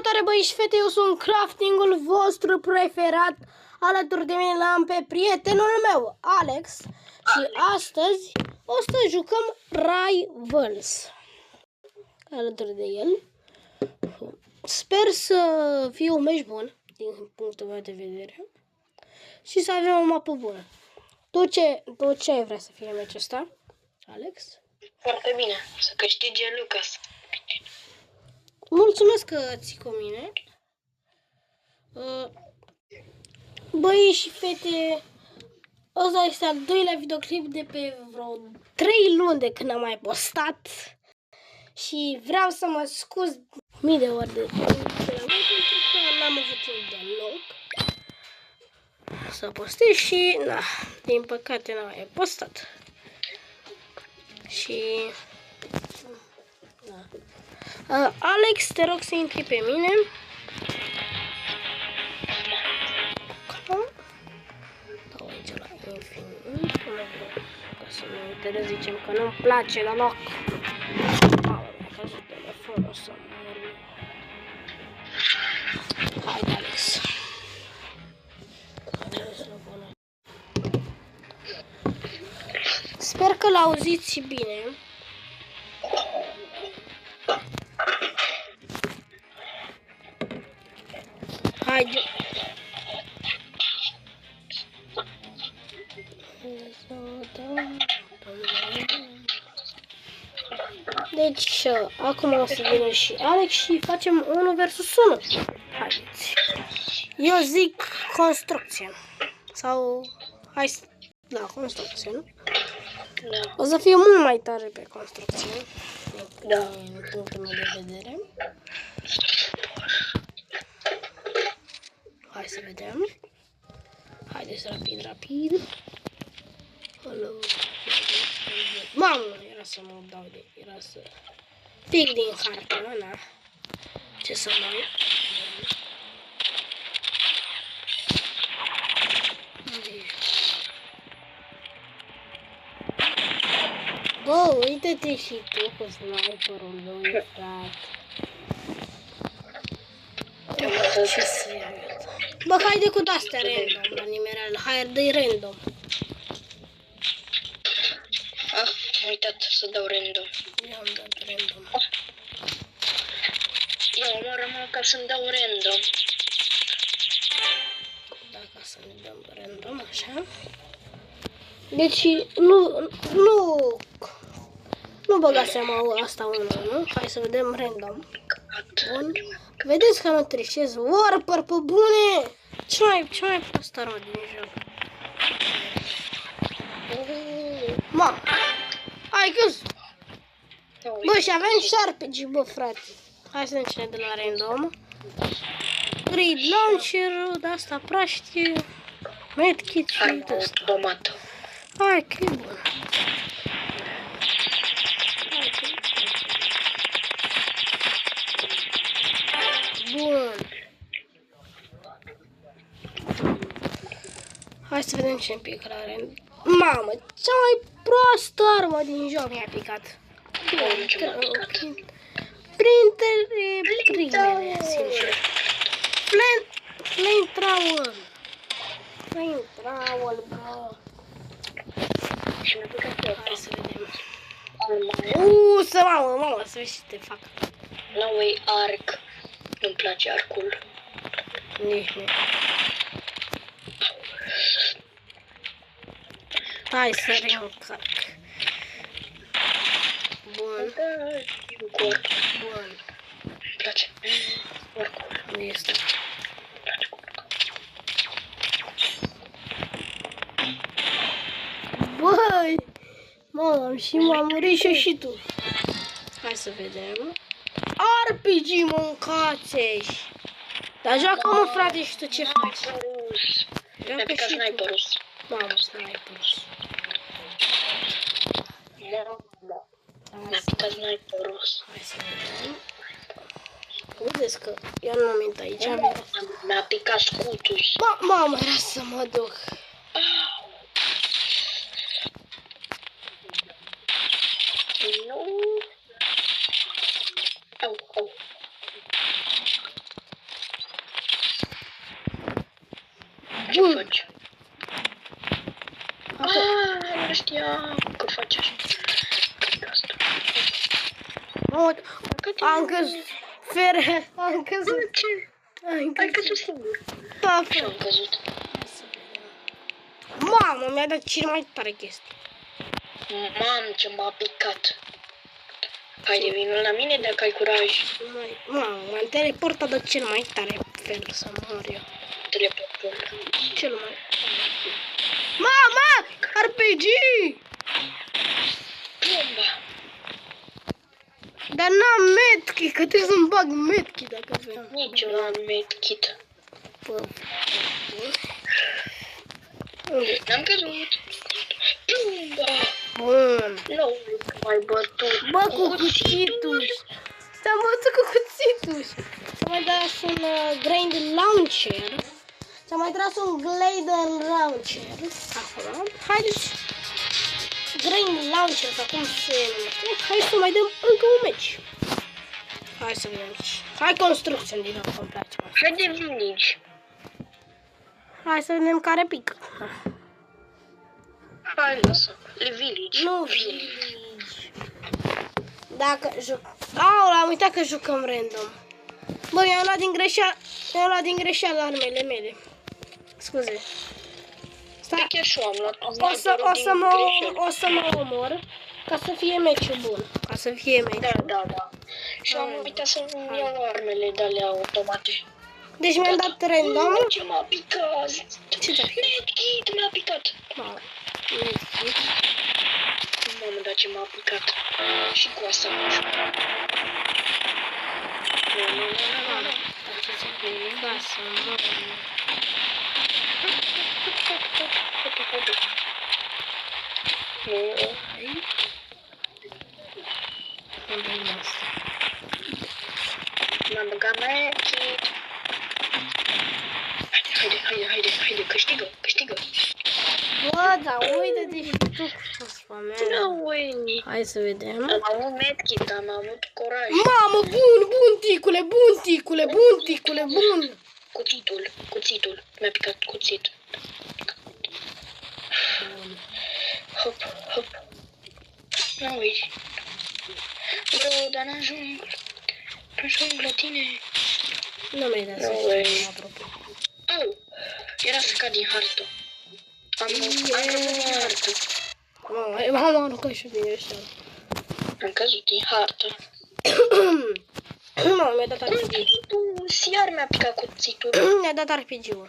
Salutare băieți și fete, eu sunt craftingul vostru preferat. Alături de mine l-am pe prietenul meu, Alex. Și astăzi o să jucăm Rivals alături de el. Sper să fie un meci bun din punctul meu de vedere și să avem o mapă bună. Tu ce vrea să fie meciul ăsta, Alex? Foarte bine, să câștige Lucas. Mulțumesc că ții cu mine. Băi și fete, ăsta este al doilea videoclip de pe vreo 3 luni de când am mai postat. Și vreau să mă scuz mii de ori de la voi pentru că n-am avut timp deloc să postez și, na, din păcate n-am mai postat. Și, da. Alex, te rog să intri pe mine. Dau aici la infinit, ca să nu uite, zicem că nu-mi place deloc. Mamă, mi-a căzut telefonul să mor. Haide, Alex. Sper că l-auziți bine. Haide. Deci, acum o să vină și Alex și facem 1 versus 1. Haideți. Eu zic construcție. Sau, hai să... Da, construcție, nu? Da. O să fie mult mai tare pe construcție. Da. Din punctul meu de vedere. Hai să vedem. Haideți rapid. Hello. Mamă, era să mă dau de... Era să... Pic din hartă, na. Ce să mai... Bă, uite-te și tu cu sniperul lui, frate. Ce să iau eu? Bă, haide cu de-astea random, la nimerel. Hai, dă-i random. Am uitat să dau random. Eu am dat random. Eu mă rămân ca să-mi dau random. Dacă să ne dăm random, așa. Deci, nu băga seama asta unul, nu? Hai să vedem random. Bun. Vedeți că nu trișez. Warper, pe bune! Ce mai prost armă din joc? Ma! Hai că-s! Bă, și avem șarpegi, bă, frate. Hai să vedem cine de la random. Grid launcher, de-asta praștie. Medkit și de-asta. Automat. Hai că e bun. Bun. Hai să vedem ce-mi pică la rând. Mamă, cea mai proastă armă din joc mi-a picat. Printre primele, sincer. Flamethrower. Flamethrower, bro. Și mi-a picat eu. Hai să vedem. Arma. Mamă, să vezi ce te fac. Nu-i arc. Nu-mi place arcul. Nici mie. Hai să reîncarc. Bun. Bun. Bun. Îmi place. Arcul. Nu este. Îmi place. Băi! Mamă, și m-a murit și tu. Hai să vedem. RPG, mâncați-și! Dar joacă-mă, frate, și tu ce faci? Mi-a picat sniperul. Mamă, sniperul. Mi-a picat sniperul. Hai să vedem. Vedeți că eu nu am intrat aici. Mi-a picat scutul. Mamă, era să mă duc. Nu. Au. Ce Bun. faci? Nu știam că faci așa. Asta. Am căzut. Fere, am căzut. Ce? Am Ai căzut. căzut singur. Da, Și am căzut. mamă, mi-a dat cel mai tare chestie. Mamă, ce m-a picat. Haide, vină la mine dacă ai curaj. Mamă, m-am teleportat de cel mai tare fel să mor eu. Teleportul. Cel mai... Mama! RPG! Bomba. Dar n-am medkit, că trebuie să-mi bag medkit dacă vreau. Nici eu n-am medkit. Bă. N-am căzut. Bomba. Bun. Nu mai bătut. Bă, cu cuțituș. Ți-am bătut cu cuțituș. Ți-am mai dat un grind launcher. Ți-am mai tras un Gladen launcher. Acum. Haideți. Grind launcher, sau cum se numește. Hai să mai dăm încă un meci. Hai să vedem. Hai construction din nou, îmi place. Hai de village. Hai să vedem care pică. Hai, lasă. Le village. Nu village. Dacă juc... Aula, am uitat că jucăm random. Bă, mi-am luat din greșeală armele mele. Scuze. Stai. Chiar și eu am luat. O să mă omor ca să fie meciul bun. Ca să fie meciul. Da. Și am uitat să-mi iau armele de alea automate. Deci mi-am dat random. Ce m-a picat? Ce ți-a picat? Medkit mi-a picat. Mamă, medkit. Mamă, dar ce m-a picat. Și cu asta nu știu. Nu. Da, să mor. Nu. M-am băgat medkit. Haide, câștigă. Bă, dar uite-te și tu cu spamea. Nu, Winnie. Hai să vedem. Am avut medkit, am avut curaj. Mamă, bun, ticule, bun. Cuțitul. Mi-a picat cuțitul. Hop. Nu uiți. Bro, dar n-ajung la tine. Nu mi-ai dat să No way. știu, apropo. Au! Era să cad din hartă. Am căzut din hartă. M-am aruncat și din greșeală. Am căzut din hartă. Nu, mi-a dat RPG. Cuțitul, iar mi-a picat cuțitul. Mi-a dat RPG-ul.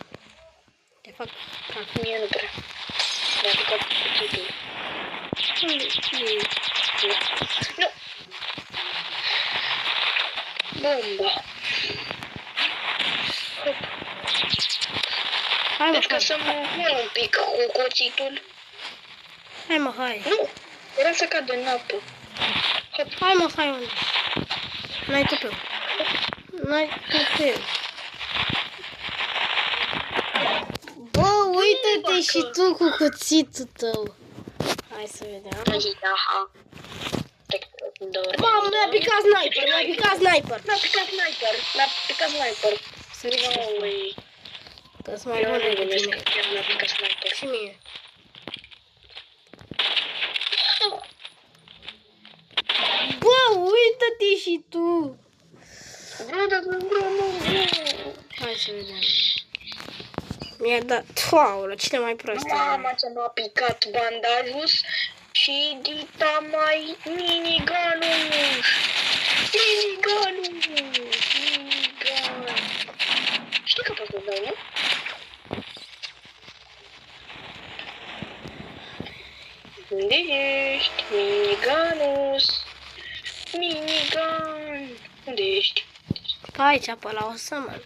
De fapt, Mie nu prea. Mi-a picat cuțitul. Nu! Bomba! hai mă, Deci ca să mă mor un pic cu cuțitul. hai. Nu! Era să cad în apă. Hai mă, unde? N-ai tupeu. Bă, uite-te și tu cu cuțitul tău. Hai să vedem. Aha. Mamă, mi-a picat sniper. Mi-a picat sniper. Să vedem. Noi. Că-s mai Eu bun nu decât numesc tine. că chiar mi-a picat sniper. Și mie. Bă, uite-te și tu. Hai să vedem. Mi-a dat... Aolă, cine mai prost? Mama, ce m-a picat bandajul și dita mai miniganul. Știi că poți să dau, nu? Unde ești, miniganus? Minigan. Unde ești? Aici, pe la o să mă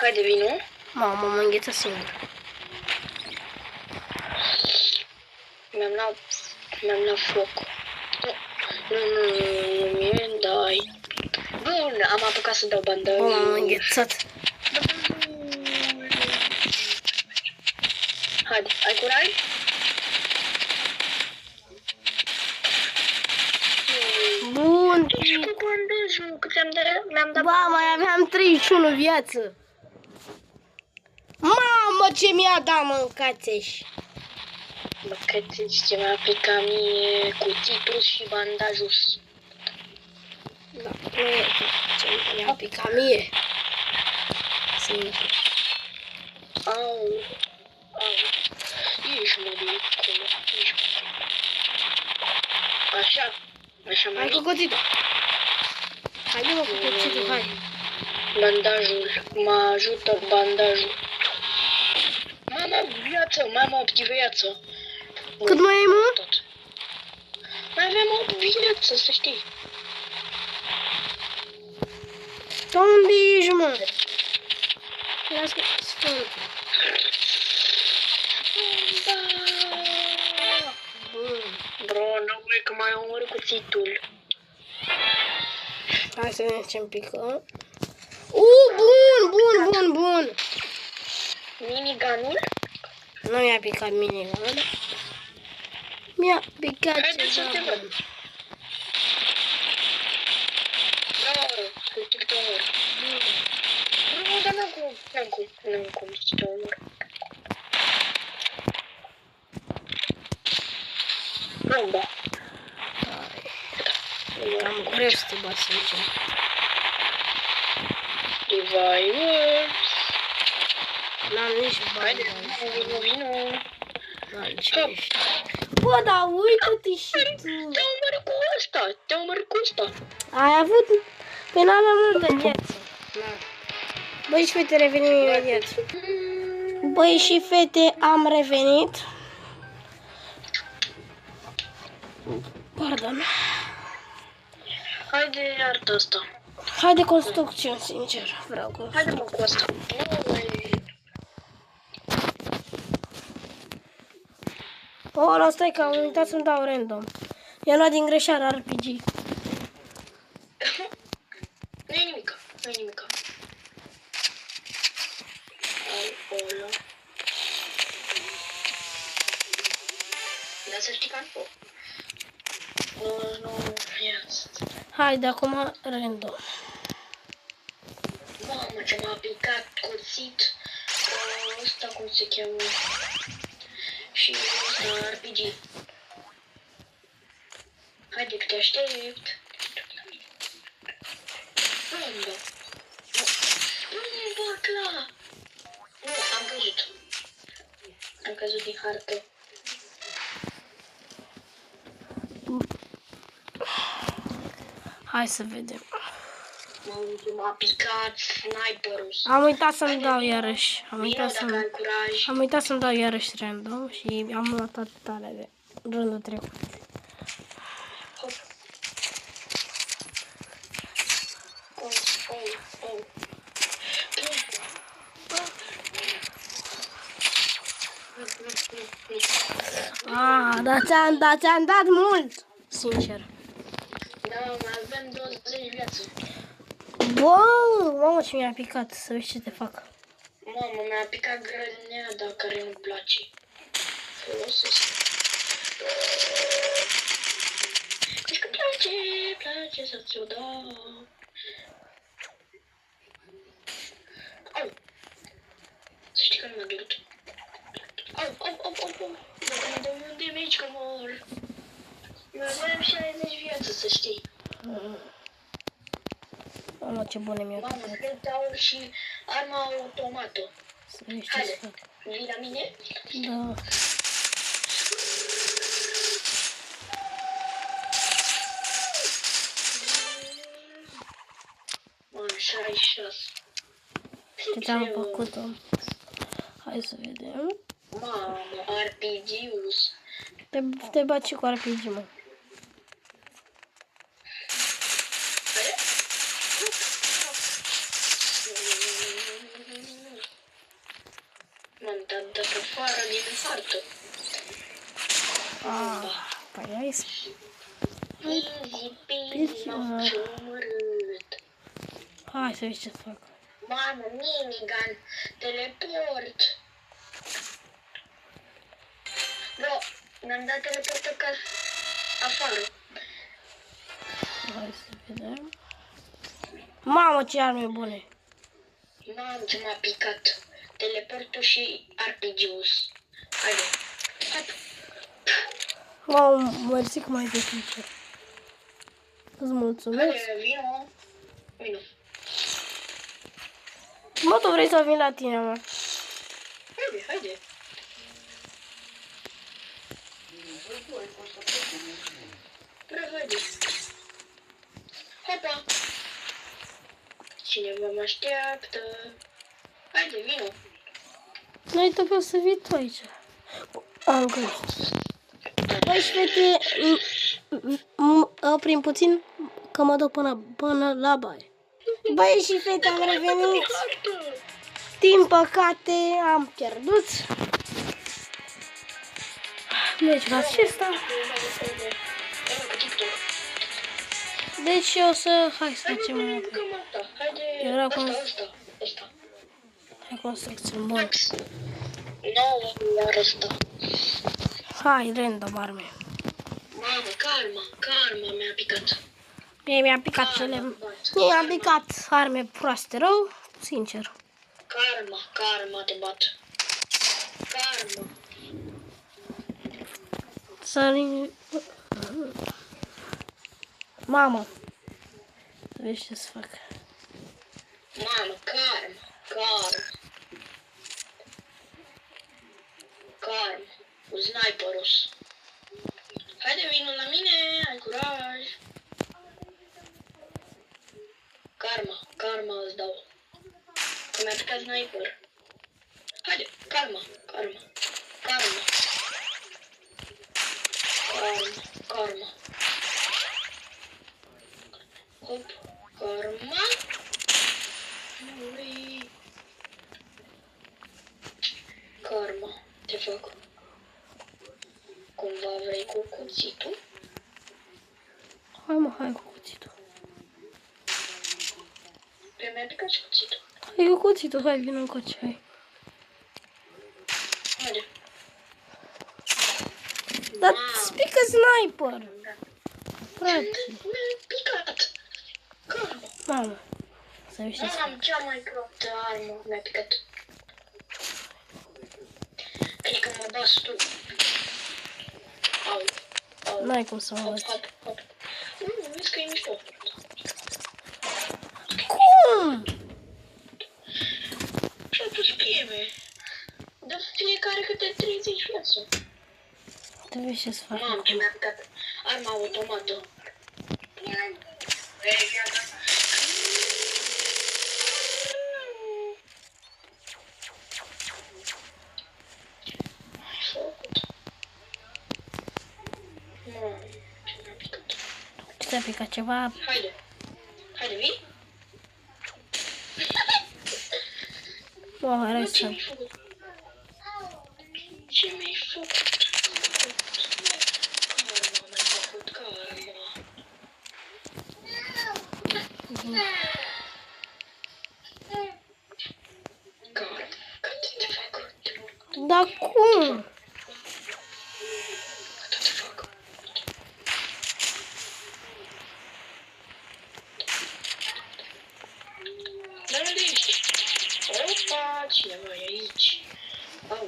Haide, vino. Mamă, mă îngheță singur. Mi-am luat foc. Nu, mie dai. Bun, am apucat să dau bandaj. Bă, m-am înghețat. Haide, ai curaj? Bun. Și cu bandajul, că mi-am dat... Ba, mai aveam 31 viață. Mamă, ce mi-a dat mâncațeș! Mâncați ce mi-a aplicat mie cuțitul și bandajul. Da, nu e ce mi-a picat mie. Sincer. Au. Ești mă de acolo. Așa mai Hai cu cuțitul. Haide mă cu cuțitul, hai. Bandajul. Mă ajută bandajul. Mai am 8 viață, mai am 8 viață. Cât mai ai, mă? Tot. Mai avem 8 viață, să știi. Tu unde ești, mă? Lasă-mă, sfânt. Bun. Bro, nu voi că mai omor cuțitul. Hai să vedem ce-mi pică. Bun. Minigunul? Nu mi-a picat minigun. Mi-a picat Haideți să ceva te văd. bun. Bravo, să te omor. Nu, dar n-am cum să te omor. Nu, da. Am greu să te bat, sincer. Revivers. N-am nici bani. Haide, vino. N-am nici nici. Bă, dar uită-te și tu. Te-am omorât cu ăsta. Ai avut penală multă viață. Na. Băi și fete, revenim imediat. Băi și fete, am revenit. Pardon. Haide, iartă asta. Haide construcțiuni, sincer. Vreau cu. Haide mă cu asta. Oh, stai că am uitat să-mi dau random. I-am luat din greșeală RPG. Nu-i nimica. Acolo. Dar să știi că am fost. Nu, yes. Haide, acum random. Mamă, ce m-a picat cuțit. Ăsta cum se cheamă. Și ăsta RPG. Haide că te aștept. Unde? Nu, bacla. Nu, am căzut. Am căzut din hartă. Hai să vedem. Mamă, m-a picat sniperul. Am uitat să-mi dau iarăși. Vino dacă ai curaj. Am uitat să-mi dau iarăși random și am luat toate tale de rândul trecut. Hop. Oh. Dar ți-am dat mult, sincer. Da, mai avem 20 viață. Bă, mamă, ce mi-a picat, să vezi ce te fac. Mamă, mi-a picat grăneada care nu-mi place. Folosesc. Deci că place să ți-o dau. Au! Să știi că nu m-a durut. Au! Dacă mă dau un damage că mor. Mai aveam 60 viață, să știi. Mamă, ce bune mi-a Mamă, picat. cred că au și arma automată. Să vezi ce Haide, fac. vii la mine? Da. Mamă, 66. Ce ți-am făcut-o? Hai să vedem. Mamă, RPG-ul. Te baci cu RPG, mă. M-am dat afară din hartă. Păi ai Easy peasy, m-am omorât. Hai să vezi ce fac. Mamă, minigun, teleport. Bro, mi-am dat teleportă ca afară. Hai să vedem. Mamă, ce arme bune. Mamă, ce m-a picat. teleportul și RPG-ul. Haide. Hop. Wow, mersi că m-ai deschis. Îți mulțumesc. Haide, vino. Vino. Mă, tu vrei să vin la tine, mă? Haide, haide. Haide. Hopa. Cineva mă așteaptă. Haide, vino. Noi trebuie să vii tu aici. Am găsit. Băi, și fete, oprim puțin, că mă duc până la baie. Băi, și fete, am revenit. Din păcate, am pierdut. Deci, acesta. Deci, o să... Hai să facem una. Era construcție. Bun. Nouă ăsta. Hai, random arme. Mamă, karma mi-a picat. Mie mi-a picat cele... Mie mi-a picat arme proaste rău, sincer. Karma te bat. Karma. Sări... Mamă. Vezi ce să fac. Mamă, karma. Cu sniperul. Haide, vino la mine, ai curaj. Karma îți dau. Că mi-a picat sniper. Haide, karma. Hop, karma. Ui. Karma, te fac. Cumva vrei cu cuțitul? Hai cu cuțitul. Pe mi-a picat și cuțitul. Hai cu cuțitul, hai, vină încoace, hai. Haide. Dar îți pică sniper. Frate. Mi-a picat. Karma. Mamă. Să vezi ce să fac. Am cea mai proastă armă, mi-a picat. Cred că mă bas tu. Au. N-ai cum să mă bați. Hop. Nu, vezi că e mișto. Cum? Și tu scheme. Dă fiecare câte 30 viață. Te vezi ce să fac. Mamă, ce mi-a picat arma automată. Ce ți-a picat ceva? Haide, vii? Wow, hai să... Ce mi-ai făcut? Karma, mi-ai făcut karma. Karma, cât te fac? Dar cum? Cât te fac? Dar unde ești? Opa, cineva e aici. Au.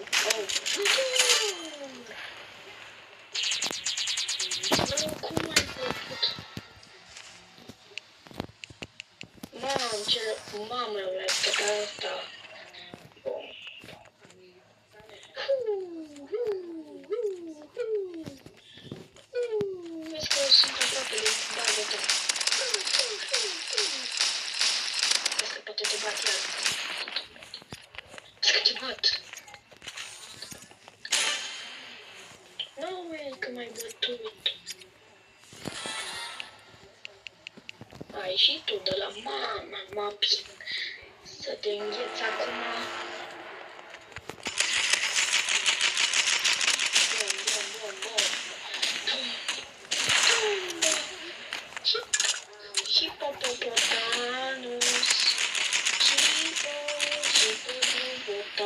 Nu, cum ai făcut? Mamă, mi-a picat asta. Vezi că sunt aproape de bagă ta. Vezi că poate te bat iar. Vezi că te bat. Nu, că m-ai bătut. Ai și tu de la mama, să te îngheți acum. Bom. Hipopotamus. Hipopotamus.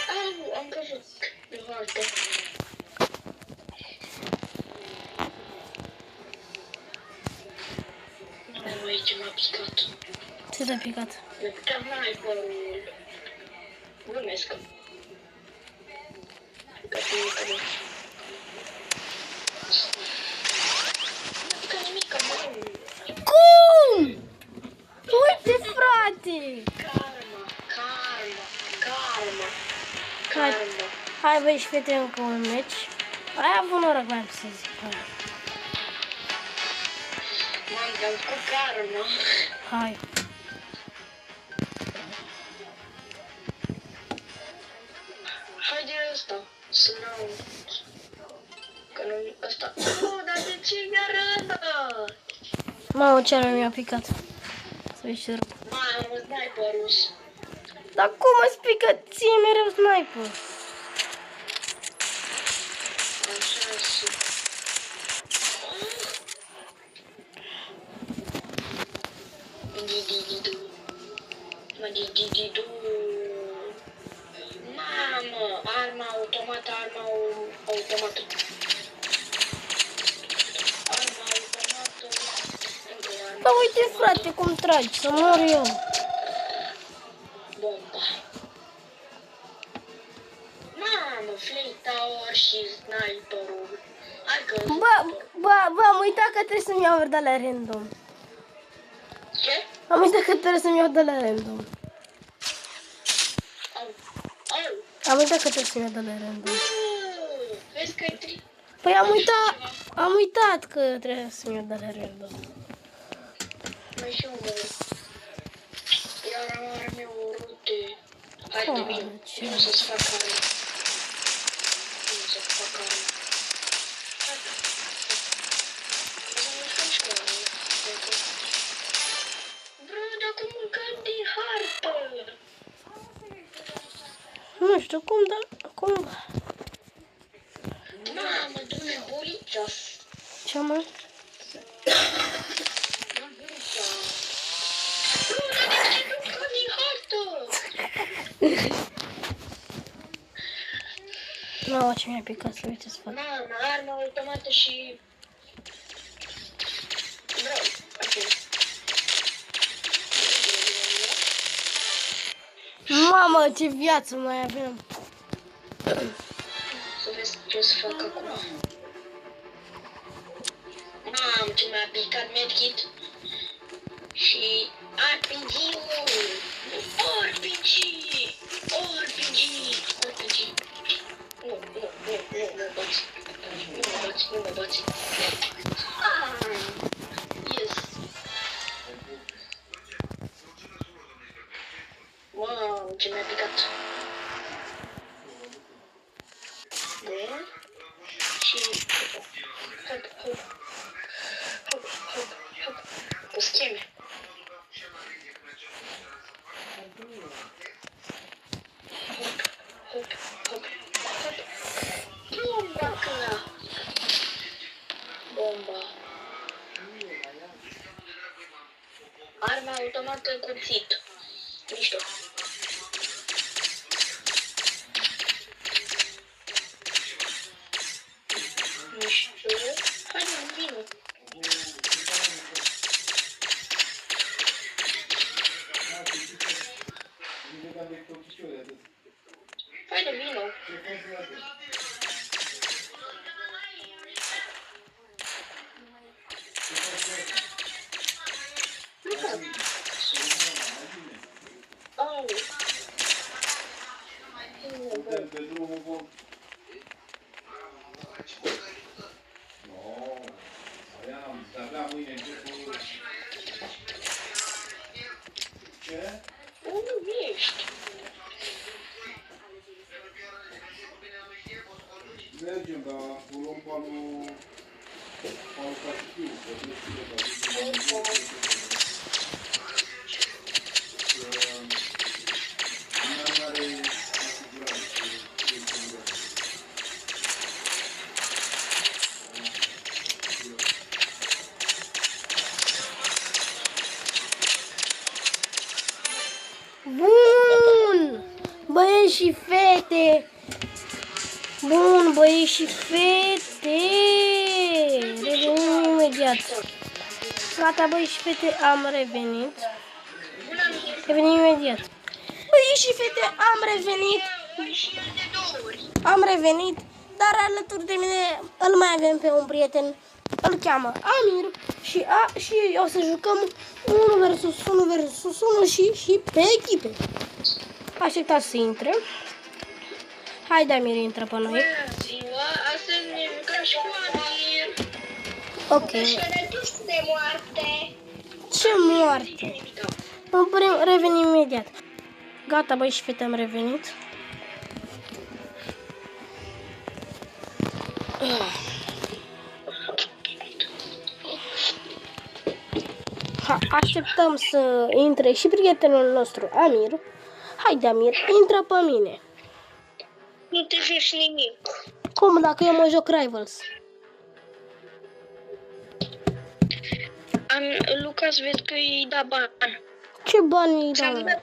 Au, am căzut pe hartă. Aici m-a picat. Ce te-a picat? Mi-a picat sniperul. Glumesc. Picat nimică, bă. Nu picat nimică, bă. Cum? Uite, frate! Karma. Hai, băi, și fete, încă un meci. Ai avut noroc, mai am să zic. M-am dat cu karma. Hai. Haide ăsta, să n-au... Că nu... ăsta... Nu, dar de ce mi-arată? Mamă, ce mi-a picat. Să vezi ce rău. Mamă, sniperul. Dar cum îți pică ție mereu sniper? Așa și... Di-di-di-du. Mă, di-di-di-du. Mamă, arma automată. Arma automată. Da, uite, frate, cum tragi, să mor eu. Bomba. Mamă, flame tower și sniperul. Hai că... Bă, am uitat că trebuie să-mi iau de la random. Ce? Am uitat că trebuie să-mi iau de la random. Am uitat că trebuie să-mi iau de la random. Vezi că e Păi am uitat că trebuie să-mi iau de la random. mai și unul. Iar arme urâte. Hai de vin. Nu să-ți fac arme. Nu să-ți fac arme. Hai. Să nu faci cu arme. Bro, dar cum mâncam din hartă? Nu știu cum, dar cum... Mamă, du-mi burița. Ce mă? Nu, ce mi-a picat, să uite să fac. Mamă, arma automată și... Vreau, ok. Mamă, ce viață mai avem. Să vezi ce o să fac acum. Mamă, ce mi-a picat medkit. Și RPG-ul. RPG. Nu mă bați. Yes. Wow, ce mi-a picat. Bun. Și... Hop. Cu scheme. Hop. Bomba. Arma automată cuțit. Mișto. Hai, vină. Hai, vină. Mergem, dar o luăm panul caștiu, că nu știu Bun! Băieți și fete! Bun, băieți și fete! Revenim imediat. Gata, băieți și fete, am revenit. Revenim imediat. Băi și fete, am revenit. Și el de 2 ori. Am revenit, dar alături de mine îl mai avem pe un prieten. Îl cheamă Amir și o să jucăm 1 versus 1 versus 1 și pe echipe. Așteptați să intre. Haide, Amir, intră pe noi. Bună ziua, astăzi ne jucăm și cu Amir. Ok. Și ne dus de moarte. Ce moarte. Revenim imediat. Gata, băi și fete, am revenit. Așteptăm să intre și prietenul nostru, Amir. Haide, Amir, intră pe mine. Nu te joci nimic. Cum, dacă eu mă joc Rivals? Lucas, vezi că îi da bani. Ce bani îi dau?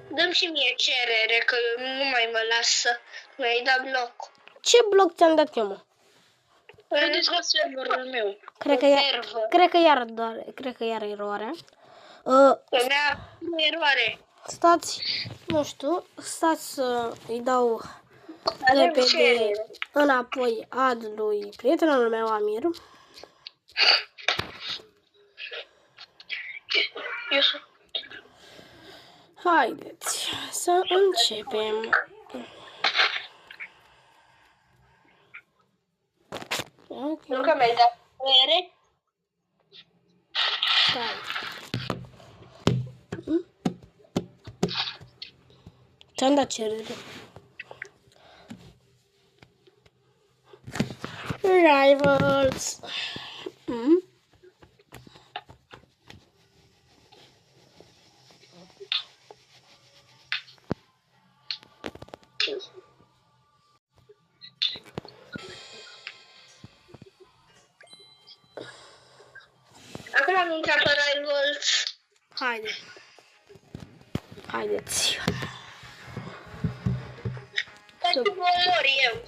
Dăm și mie cerere, că nu mai mă lasă. Mi-ai dat bloc. Ce bloc ți-am dat eu, mă? Vedeți la serverul meu. Cred că iar eroarea. Mea eroare. Stați, nu știu, stați să îi dau repede înapoi ad lui prietenul meu, Amir. Haideți să începem. Nu că mi-ai dat cerere. Stai. Ți-am dat cerere. Rivals. Acum am intrat pe Rivals. Haide. Haideți. Să vă omor eu.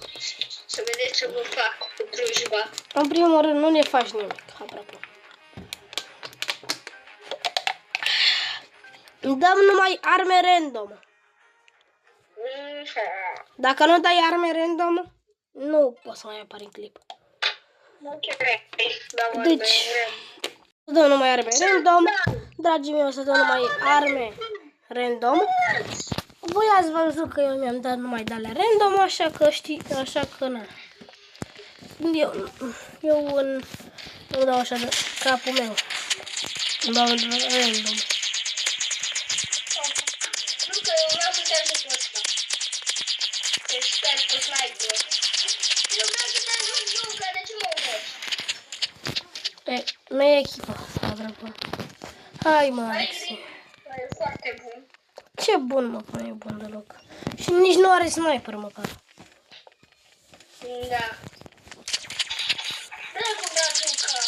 Să vedeți ce vă fac cu drujba. În primul rând, nu ne faci nimic, apropo. Dăm numai arme random. Dacă nu dai arme random, nu poți să mai apari în clip. Deci, să dăm numai arme random. Dragii mei, o să dăm numai arme random. Voi ați văzut că eu mi-am dat numai de alea random, așa că na. Eu nu dau așa de capul meu. Îmi dau random. Nu că eu vreau să te ajut cu ăsta. Deci stai cu sniper. Eu vreau să te ajut, Luca, de ce mă omoși? Nu e echipa asta, apropo. Hai, mă, Alexi. E foarte bun. Ce bun, mă, că nu e bun deloc. Și nici nu are sniper, măcar. Da. Dracu, da, Luca.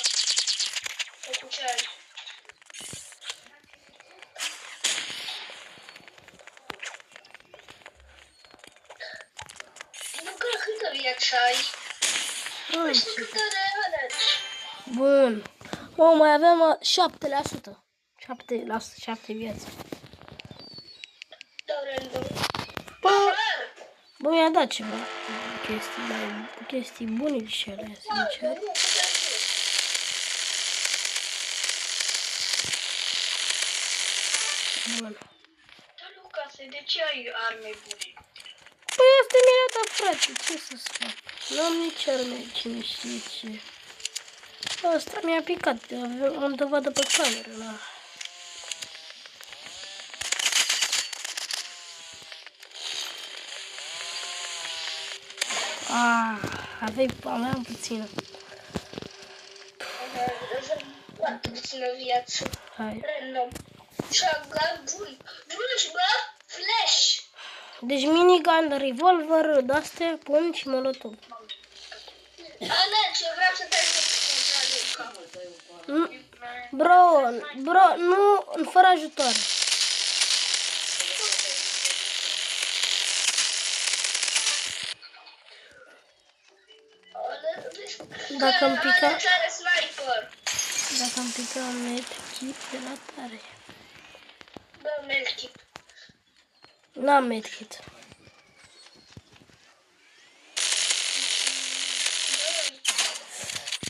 Cu ce ai? Luca, câtă viață ai? Nu știu câtă de alegi. Bun. O, mai avem 7%. 7 vieți. Dau random. Bă, mi-a dat ceva chestii bune și alea, sincer. Bun. Da, Lucase, de ce ai arme bune? Păi asta mi-a dat, frate, ce să fac? Nu am nici arme, cine știe ce. Asta mi-a picat, am dovadă pe cameră, da. Aveam puțină. Foarte puțină viață. Hai. Random. Shotgun, drujbă, flash. Deci minigun, revolver, de-astea, pungi și molotov. Alex, eu vreau să te ajut contra Luca. Bro, nu, fără ajutoare. Dacă îmi pica... Alex are sniper. Dacă îmi pica un net, chip de la tare. Bă, medkit. N-am medkit.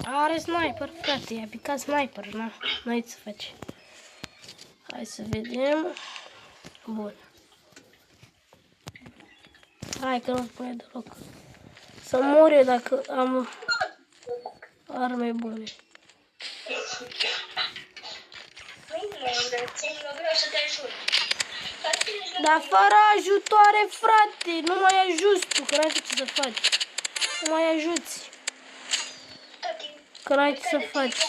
Are sniper, frate, i-a picat sniper, na, n-ai ce să faci. Hai să vedem. Bun. Hai că nu pune deloc. Să mor eu dacă am arme bune. Vreau să te ajut. Dar fără ajutoare, frate, nu mai ajuți tu, că n-ai ce să faci. Nu mai ajuți, că n-ai ce să faci.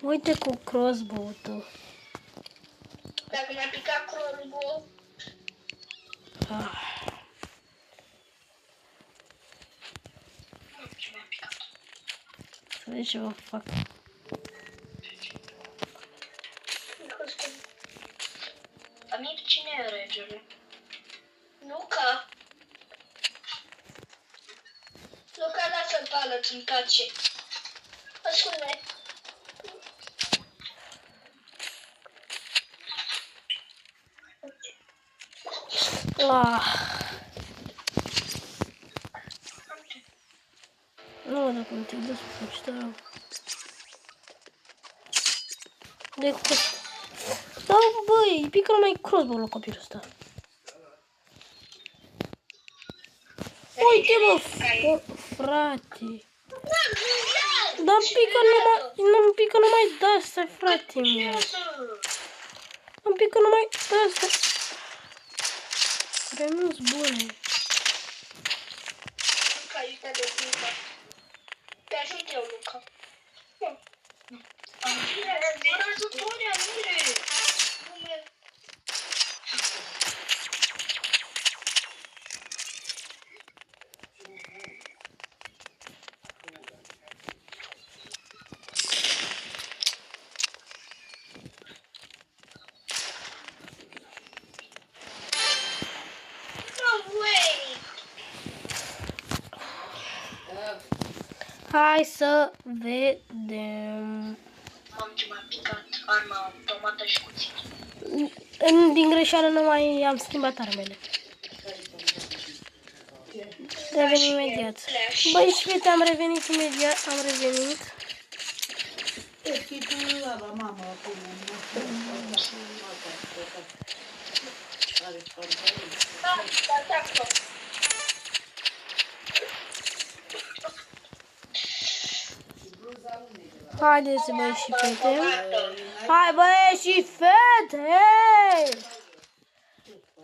Uite cu crossbow-ul tău. Dacă mi-a picat crossbow, ce mi-a picat? Să vezi ce vă fac. Amir, cine e regele? Luca. Luca, lasă-l pe alăt în pace. Ascultă-ne. Nu văd cum te-ai dus pe ce rău. De cu ăsta. Da, băi, pică numai crossbow la copilul ăsta. Uite, mă, frate. Da, pică numai, nu pică numai de-astea, frate, mă. Îmi pică numai de-astea. Care nu-s bune. Luca, ajută de Luca. Te ajut eu, Luca. Fără ajutoare, Amire. Hai să vedem. Am ce m-a picat, arma automată și cuțit. Din greșeală nu mai am schimbat armele. Revenim imediat. Băi, și fete, am revenit imediat. Am revenit. Haideți, băi și fete. Hai, băi și fete!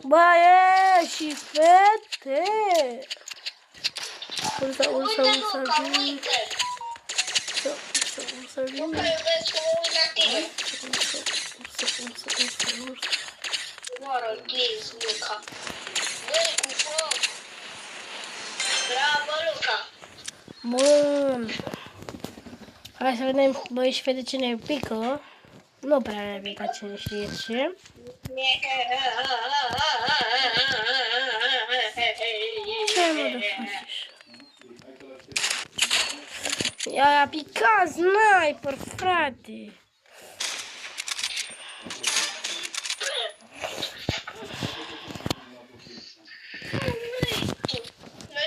Băi și fete! Ursa, ursa, ursa, vin. Ursa, vin. Luca, iubesc cu una tine. Ursa. Moral, please, Luca. Băi, cu foc. Bravo, Luca. Bun. Hai să vedem, băi și fete, cine pică. Nu prea ne pică cine știe ce. Ce mă de faci? I-a picat sniper, frate.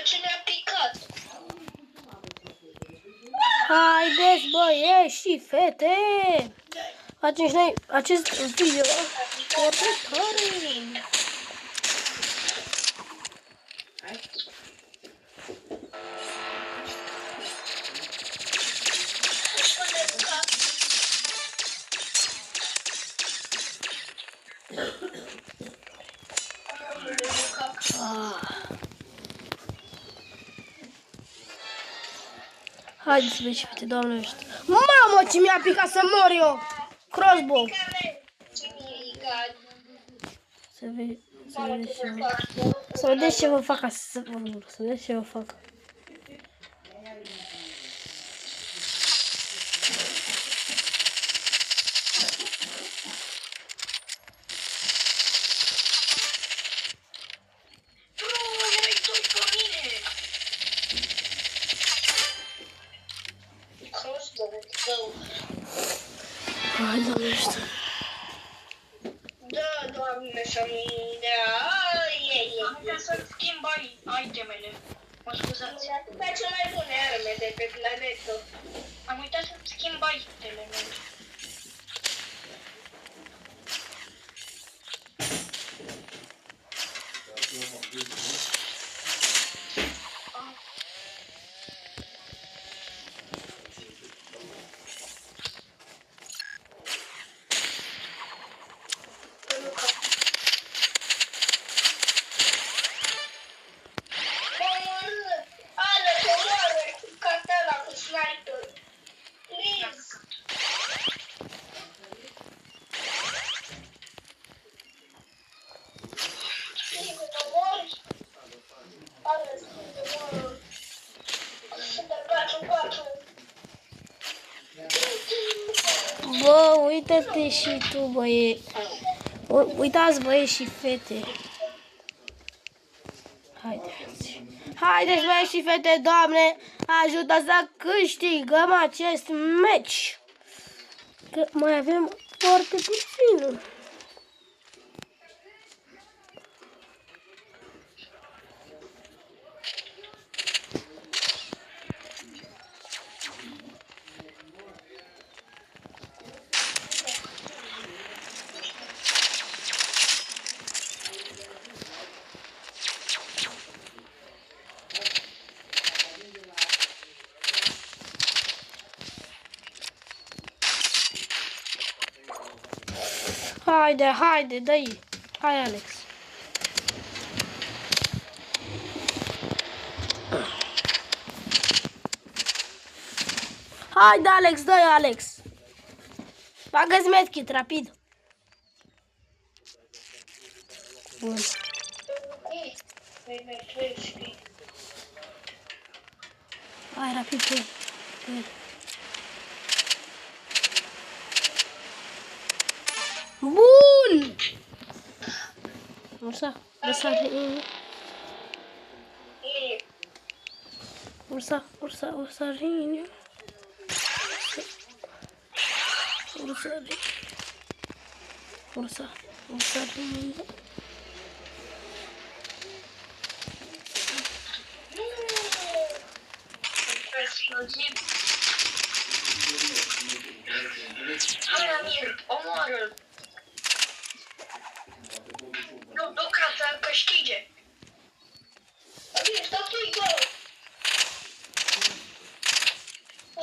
Ce ne-a picat? Haideți, băieți și fete! Facem și noi acest video foarte tare! Haideți, băieți și fete, doamne ăștia. Mamă, ce mi-a picat să mor eu! Crossbow! Să vedeți ce vă fac să vedeți ce vă fac. Hai, doamne ăștia. Doamne, să-mi dea... Am uitat să-mi schimb itemele. Mă scuzați. Atâta cele mai bune arme de pe planetă. Am uitat să-mi schimb itemele mele. Bă, uită-te și tu, băie. Uitați, băie și fete. Haideți. Haideți, băie și fete, Doamne, ajută să câștigăm acest meci. Că mai avem foarte puțin. Haide, haide, dă-i. Hai, Alex. Haide, Alex, dă-i, Alex. Bagă-ți medkit, rapid. Bun. Hai, rapid, pe el. Bun! Ursa, ursa, ursa, ursa, ursarinho. Ursarinho. Ursa, ursarinho. Hai, Amir, omoară-l. Nu, duc ca să câștige. Amir, stau tu, gol.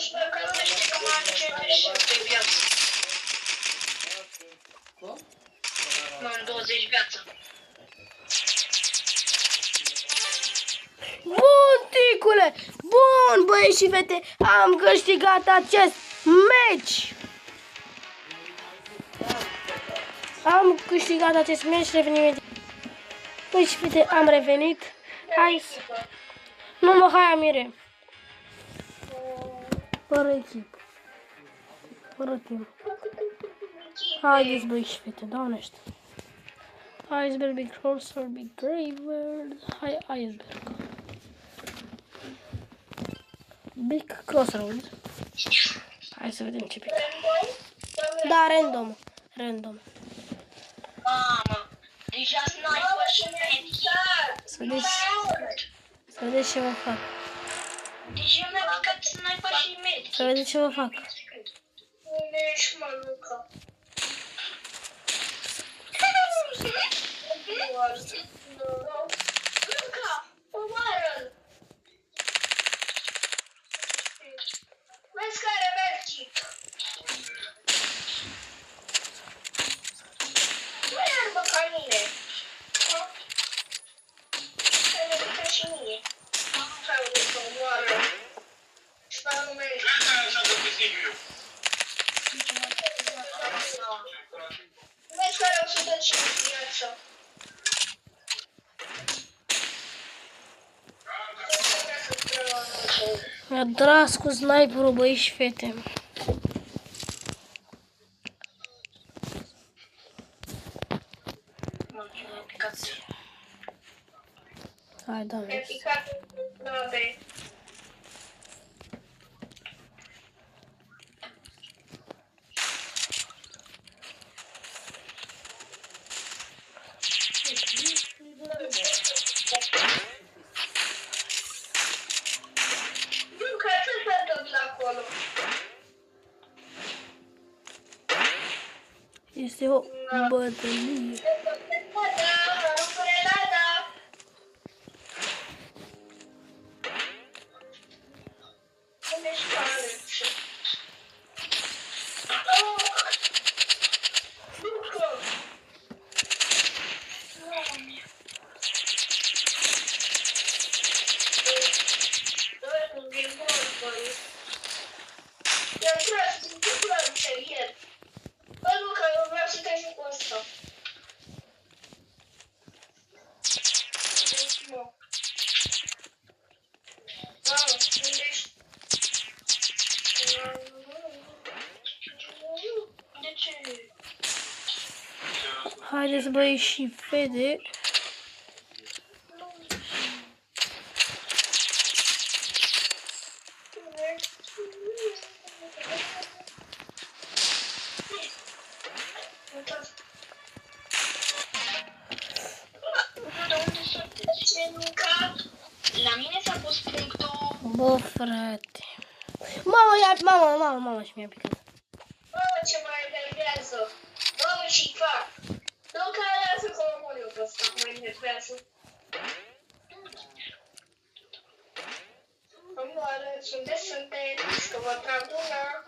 Sper că nu știi că mă am 50 de viață. M-am 20 viață. Bun, ticule! Bun, băieți și fete! Am câștigat acest meci! Am câștigat acest meci, revenim. Băi și fete, am revenit. Hai să... Nu mă, hai, Amire. Fără echipă. Fără timp. Haideți, băi și fete, Doamnește. Iceberg, Big Crosser, Big Graveyard. Hai, Iceberg. Big Crossroads. Hai să vedem ce pică. Da, random. Random. Mamă, deja sniper și medkit. Să vedeți ce vă fac. Deja mi-a picat sniper și medkit. Să vedeți ce vă fac. Unde ești, mă, Luca? Luca, omoară-l! Vezi care medkit. Nu e armă ca mine. Să-mi pică și mie. Hai, Luca, omoară-l. Și pe anume vezi care 105 viață. Mi-a tras cu sniperul, băi și fete. Hai, Doamne. Mi-a picat babe. Este o bătălie. Haideți băieți și fete. La mine s-a pus punctul. Bă, frate. Mama și mi-a picat. Mamă, ce mai enervează. Mamă, ce-i fac? Nu că aleasă că o mor eu pe ăsta, mă enervează. Nu ales unde sunteți, că vă trag una.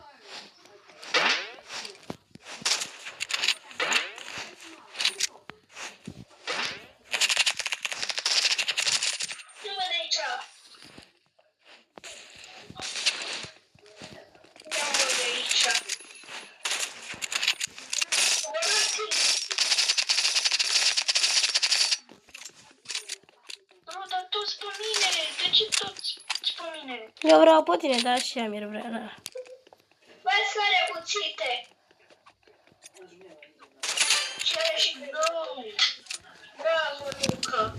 Nu văd aici. Ia mă de aici. Nu, dar toți pe mine. De ce toți pe mine? Eu vreau pe tine, dar și Amir vrea, na. Vezi care cuțite. Ce și nou. Bravo, Luca.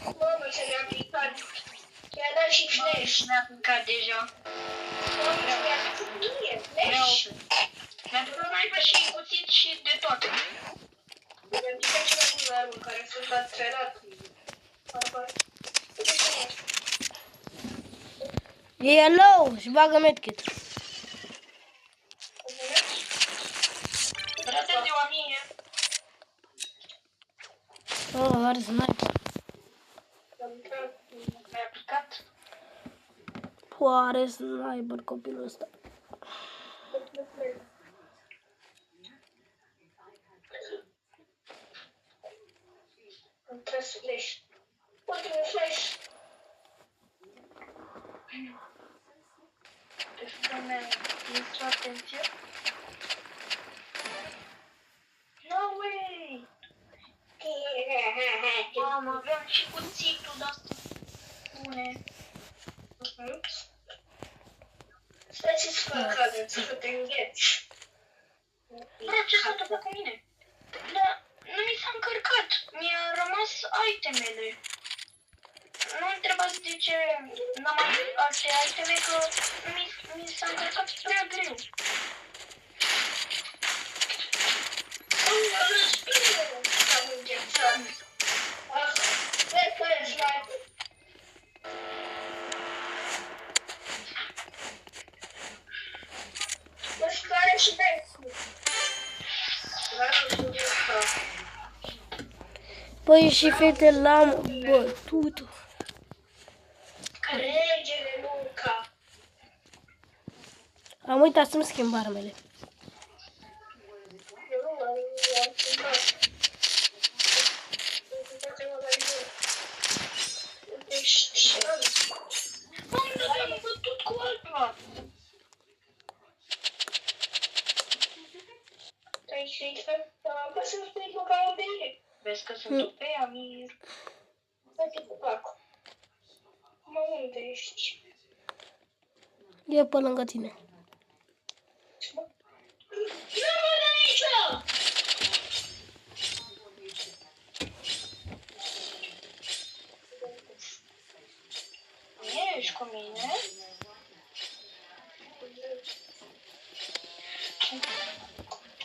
Mamă, ce mi-a picat. I-a dat și flash. Mi-a picat deja. Mamă, ce mi-a picat mie, flash. Mi-a picat mai pe și cuțit și de toate. Mi-a picat ceva din armă care sunt antrenat. E low și bagă medkit. Drătă ziua mie. Oh, are sniper. Mi-a picat. Are sniper copilul ăsta. Îmi trebuie flash. Uite-mi flash. Deci mi-a intrat atenție. No way! Mamă, aveam și cuțitul de-asta bune. Stai ce-ți fac, Adam, să te îngheți. Bă, ce s-a întâmplat cu mine? Dar nu mi s-a încărcat. Mi-a rămas itemele. Nu întrebați de ce n-am mai alte iteme, că mi s-a încărcat prea greu. Am înghețat. Vezi că ești mai... Vezi care și vezi. Păi și fete l-am bătut. Regele Luca. Am uitat să-mi schimb armele. Eu nu am schimbat. Deci, am bătut cu alta. Stai și am pus să spui cu ca unde e. Vezi că sunt pe Amir. Stai să te fac. Mă, unde ești? E pe lângă tine. Nu mă de aici! Ești cu mine?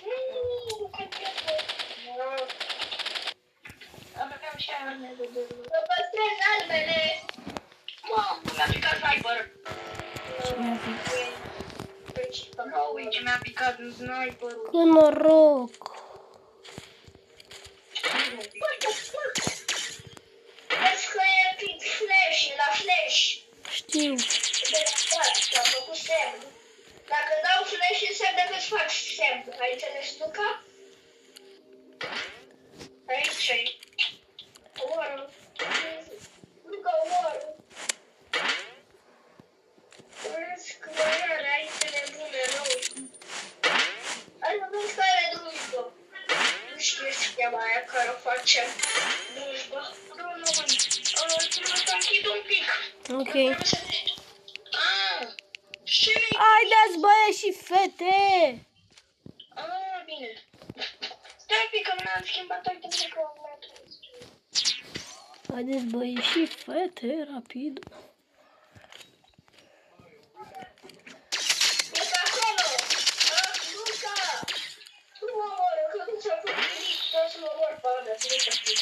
Nu, că aveam și arme de dărul. Să păstrez armele! Mamă, mi-a picat sniper! Ce mi-a picat? Nu, uite, mi-a picat sniperul. Cu noroc. Vezi că e prin flash, e la flash. Știu. Am făcut semn. Dacă dau flash înseamnă că-ți fac semn. Ai înțeles, Luca? Aici e. Oară. Luca, oară. Vezi că oară, ai nebune rău. Hai să vezi care e drujbă. Nu știu schema aia care o face drujbă. Nu, trebuie să închid un pic. Ok. Ce mi-ai? Haideți, băieți și fete! Bine. Stai un pic că mi-am schimbat uite că am Haideți, băieți și fete, rapid. Luca acolo! Luca! Nu mă omoră, că nu ți-a făcut nimic, vreau să mă omor pe alea, să nu te știi.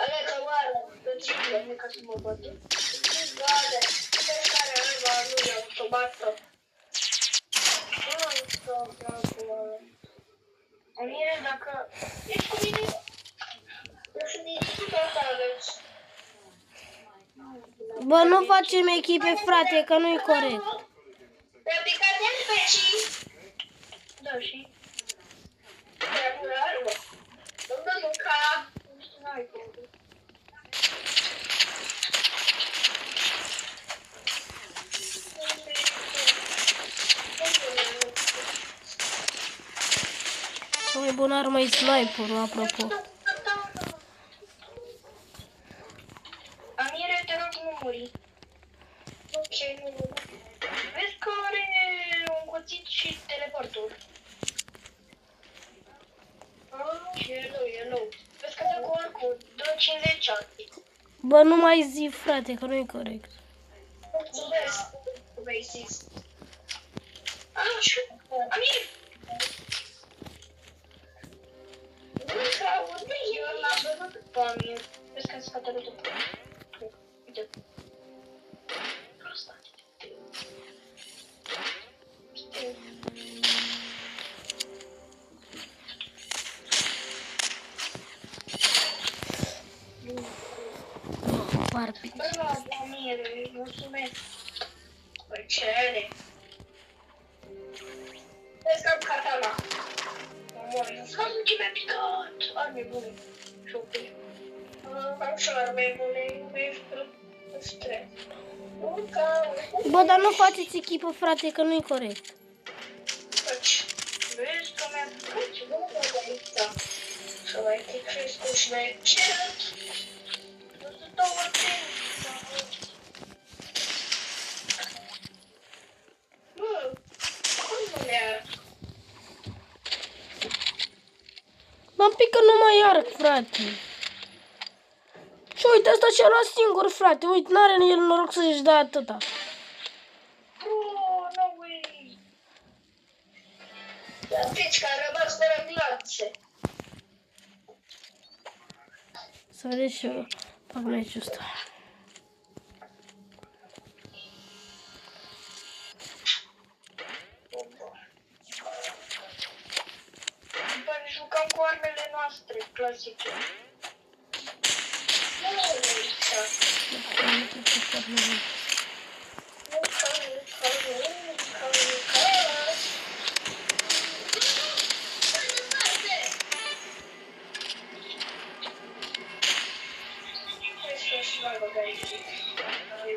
Ale că oară, că țină, nu ca să mă bătă. Ale, vezi care arba nu e automată. Amire, dacă ești cu mine, eu sunt din toată Alex. Bă, nu facem echipe, frate, că nu-i corect. Te-a picat de specii? Da, și? Te-a pune armă. Domnul Luca. Nu știu, n-ai cum. Cea mai bună armă e sniperul, apropo. Amire, te rog, nu muri. Ok, nu muri. Vezi că are un cuțit și teleportul. E low. Vezi că dă cu oricul, dă 50 ani. Bă, nu mai zi, frate, că nu-i corect. Mulțumesc, Basics. Amire! Luca, unde e? Eu l-am văzut pe Amir. Vezi că s-a cătărit pe uite. Prosta. Barbie. Bravo, Amire, mulțumesc. Păi ce are? Vezi că am katana. Am ce mi-a picat. Arme bune. Și-o-pi. Am și arme bune. Nu ești în stres. Luca, Bă, dar nu faceți echipă, frate, că nu-i corect. faci. Vezi că mi-a picat și nu mă dă aici. Să mai te crezi cu șmecerăt. Nu se dau atent. Bă, cum nu le-a? M-am picat numai arc, frate. Și uite, ăsta și-a luat singur, frate. Uite, n-are el noroc să-și dea atâta. Oh, no way! Dar deci că a rămas fără glanțe. Să vedeți și eu fac meciul ăsta. După ne jucăm cu armele noastre, clasice.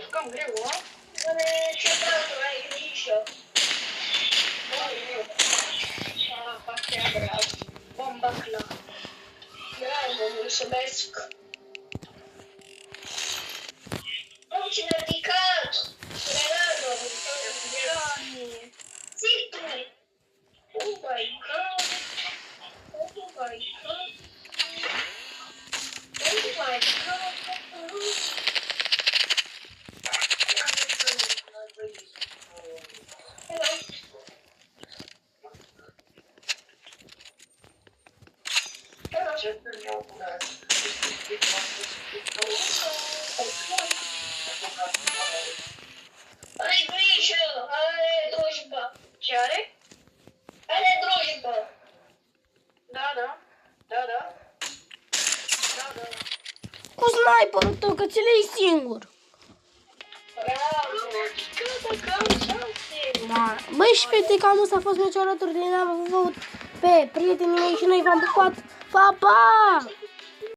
Jucăm greu, a? Ce brațul ai grijă. Bomba clar. Bravo, mulțumesc. Cine a picat? Renato, zi tu. Oh my god. Oh my god. Oh my god. Are grijă, are drujbă. Ce are? Are drujbă. Da. Da. Cu sniperul tău, că ți le-ai singur. Da. Băi, și fete, cam ăsta a fost meciul alături de noi. Am avut pe prietenii mei și noi v-am pupat. Pa, pa!